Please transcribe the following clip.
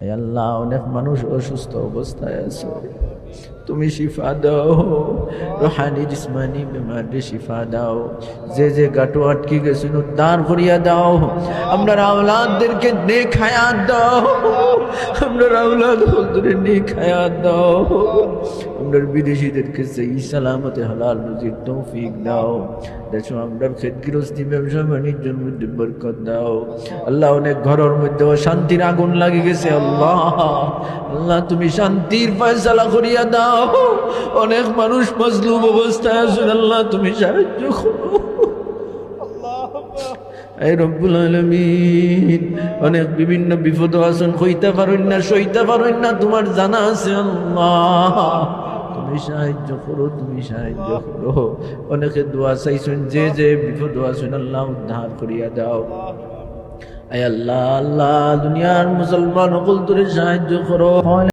হে আল্লাহ, অনেক মানুষ অসুস্থ অবস্থায় আছে, তুমি শিফা দাও, রুহানি জিসমানি বিমারি শিফা দাও। যে যে গাটো আটকে গেছে উদ্ধার করিয়া দাও। আপনার আওলাদদেরকে নেক হায়াত দাও, আপনার আওলাদ হলদের নেক হায়াত দাও। আপনার বিদেশিদেরকে সেই সালামতে হালাল রুজির তৌফিক দাও। দেখো আপনার খেতগৃহস্থী ব্যবসা বাণিজ্যের মধ্যে বরকত দাও। আল্লাহ, অনেক ঘরের মধ্যে শান্তির আগুন লাগে গেছে। আল্লাহ আল্লাহ, তুমি শান্তির ফয়সালা করিয়া দাও। অনেক মানুষ মজলুম অবস্থায় আছেন, আল্লাহ তুমি সাহায্য করো। এই রব্বুল আলামিন, অনেক বিভিন্ন বিপদ আছেন, কইতে পারেন না, সইতে পারেন না, তোমার জানা আছে। আল্লাহ তুমি সাহায্য করো, তুমি সাহায্য করো। অনেকে দোয়া চাইছেন, যে যে বিপদ আছেন আল্লাহ উদ্ধার করিয়া দাও। আয় আল্লাহ, আল্লাহ দুনিয়ার মুসলমান সকল তোরে সাহায্য করো।